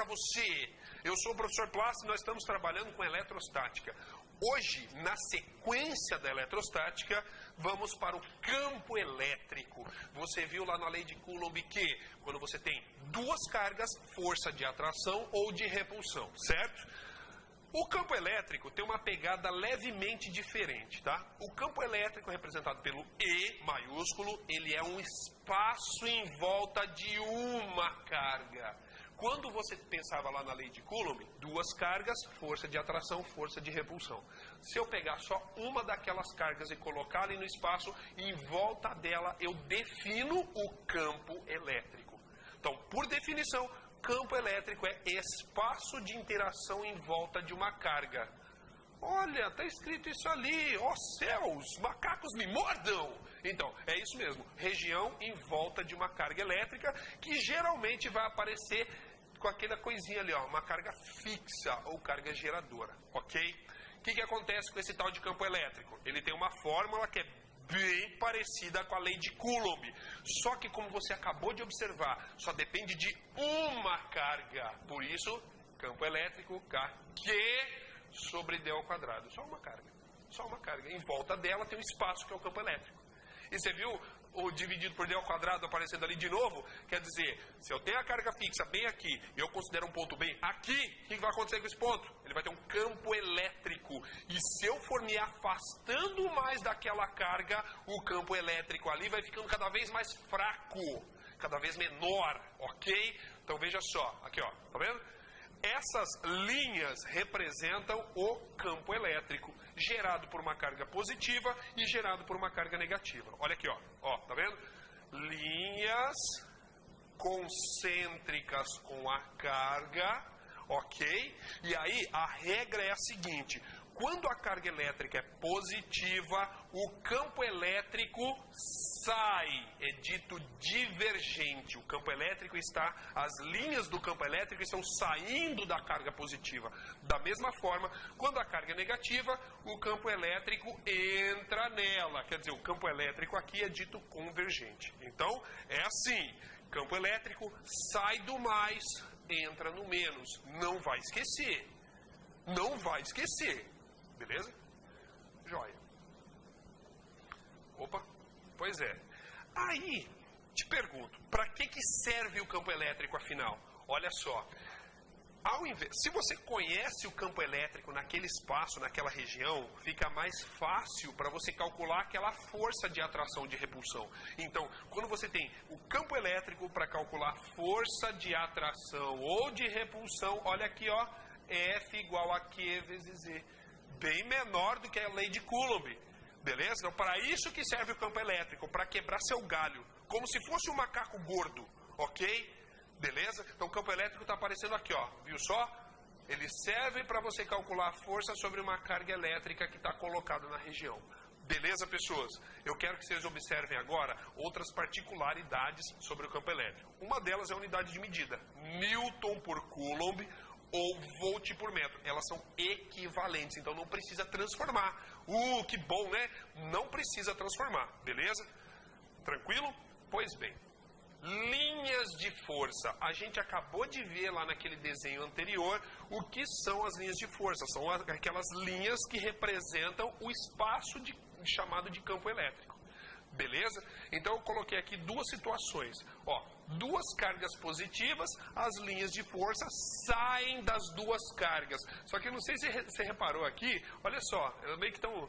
para você? Eu sou o professor Plácido e nós estamos trabalhando com eletrostática. Hoje, na sequência da eletrostática, vamos para o campo elétrico. Você viu lá na lei de Coulomb que quando você tem duas cargas, força de atração ou de repulsão, certo? O campo elétrico tem uma pegada levemente diferente, tá? O campo elétrico representado pelo E maiúsculo, ele é um espaço em volta de uma carga. Quando você pensava lá na lei de Coulomb, duas cargas, força de atração, força de repulsão. Se eu pegar só uma daquelas cargas e colocar ali no espaço, em volta dela eu defino o campo elétrico. Então, por definição, campo elétrico é espaço de interação em volta de uma carga. Olha, está escrito isso ali. Ó céus, macacos me mordam! Então, é isso mesmo. Região em volta de uma carga elétrica que geralmente vai aparecer com aquela coisinha ali, ó, uma carga fixa ou carga geradora, ok? O que acontece com esse tal de campo elétrico? Ele tem uma fórmula que é bem parecida com a lei de Coulomb. Só que, como você acabou de observar, só depende de uma carga. Por isso, campo elétrico Q sobre D ao quadrado. Só uma carga. Só uma carga. Em volta dela tem um espaço que é o campo elétrico. E você viu o dividido por D ao quadrado aparecendo ali de novo? Quer dizer, se eu tenho a carga fixa bem aqui e eu considero um ponto bem aqui, o que vai acontecer com esse ponto? Ele vai ter um campo elétrico. E se eu for me afastando mais daquela carga, o campo elétrico ali vai ficando cada vez mais fraco, cada vez menor, ok? Então veja só, aqui ó, tá vendo? Essas linhas representam o campo elétrico, gerado por uma carga positiva e gerado por uma carga negativa. Olha aqui, ó, tá vendo? Linhas concêntricas com a carga, ok? E aí a regra é a seguinte: quando a carga elétrica é positiva, o campo elétrico sai, é dito divergente. O campo elétrico as linhas do campo elétrico estão saindo da carga positiva. Da mesma forma, quando a carga é negativa, o campo elétrico entra nela. Quer dizer, o campo elétrico aqui é dito convergente. Então, é assim, campo elétrico sai do mais, entra no menos. Não vai esquecer. Não vai esquecer. Beleza? Joia. Opa, pois é. Aí, te pergunto, para que serve o campo elétrico afinal? Olha só, se você conhece o campo elétrico naquele espaço, naquela região, fica mais fácil para você calcular aquela força de atração de repulsão. Então, quando você tem o campo elétrico para calcular força de atração ou de repulsão, olha aqui, ó, F igual a Q vezes Z. Bem menor do que a lei de Coulomb, beleza? Então, para isso que serve o campo elétrico, para quebrar seu galho, como se fosse um macaco gordo, ok? Beleza? Então, o campo elétrico está aparecendo aqui, ó, viu só? Ele serve para você calcular a força sobre uma carga elétrica que está colocada na região. Beleza, pessoas? Eu quero que vocês observem agora outras particularidades sobre o campo elétrico. Uma delas é a unidade de medida, Newton por Coulomb, ou volt por metro. Elas são equivalentes, então não precisa transformar. Que bom, né? Não precisa transformar, beleza? Tranquilo? Pois bem. Linhas de força. A gente acabou de ver lá naquele desenho anterior o que são as linhas de força. São aquelas linhas que representam o espaço chamado de campo elétrico. Beleza? Então eu coloquei aqui duas situações. Ó, duas cargas positivas, as linhas de força saem das duas cargas. Só que eu não sei se você reparou aqui, olha só, meio que estão,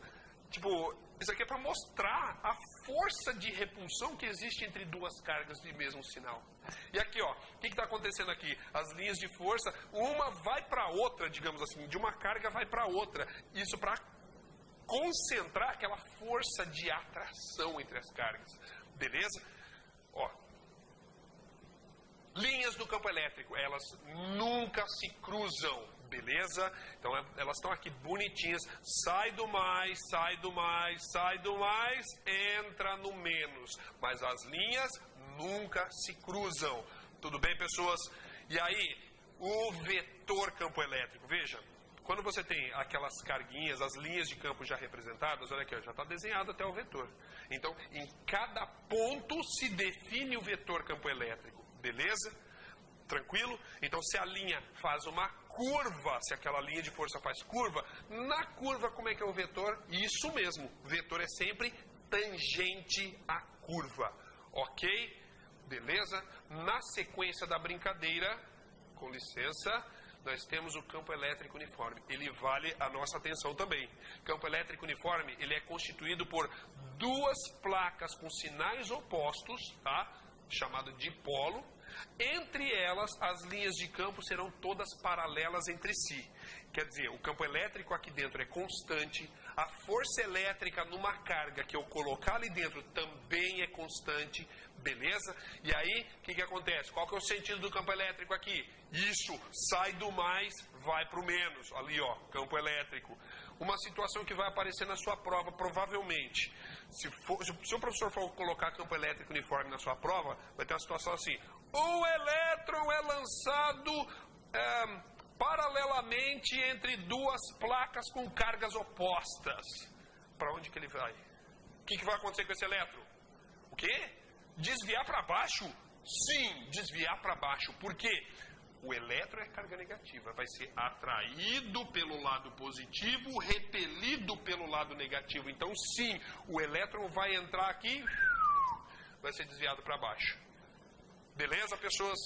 isso aqui é para mostrar a força de repulsão que existe entre duas cargas de mesmo sinal. E aqui, ó, o que está acontecendo aqui? As linhas de força, uma vai para outra, digamos assim, de uma carga vai para outra. Isso para concentrar aquela força de atração entre as cargas. Beleza? Ó, linhas do campo elétrico, elas nunca se cruzam. Beleza? Então elas estão aqui bonitinhas. Sai do mais, sai do mais, sai do mais, entra no menos. Mas as linhas nunca se cruzam. Tudo bem, pessoas? E aí, o vetor campo elétrico, veja. Quando você tem aquelas carguinhas, as linhas de campo já representadas, olha aqui, ó, já está desenhado até o vetor. Então, em cada ponto se define o vetor campo elétrico, beleza? Tranquilo? Então, se a linha faz uma curva, se aquela linha de força faz curva, na curva como é que é o vetor? Isso mesmo, vetor é sempre tangente à curva. Ok? Beleza? Na sequência da brincadeira, com licença, nós temos o campo elétrico uniforme. Ele vale a nossa atenção também. Campo elétrico uniforme, ele é constituído por duas placas com sinais opostos, tá? Chamado dipolo. Entre elas, as linhas de campo serão todas paralelas entre si. Quer dizer, o campo elétrico aqui dentro é constante, a força elétrica numa carga que eu colocar ali dentro também é constante, beleza? E aí, o que acontece? Qual que é o sentido do campo elétrico aqui? Isso, sai do mais, vai para o menos. Ali, ó, campo elétrico. Uma situação que vai aparecer na sua prova, provavelmente. Se o professor for colocar campo elétrico uniforme na sua prova, vai ter uma situação assim. O elétron é lançado paralelamente entre duas placas com cargas opostas. Para onde que ele vai? O que vai acontecer com esse elétron? O quê? Desviar para baixo? Sim, desviar para baixo. Por quê? O elétron é carga negativa, vai ser atraído pelo lado positivo, repelido pelo lado negativo. Então, sim, o elétron vai entrar aqui, vai ser desviado para baixo. Beleza, pessoas?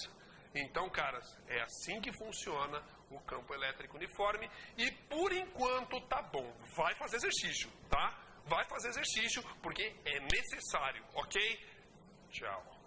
Então, caras, é assim que funciona o campo elétrico uniforme. E, por enquanto, tá bom. Vai fazer exercício, tá? Vai fazer exercício, porque é necessário, ok? Tchau.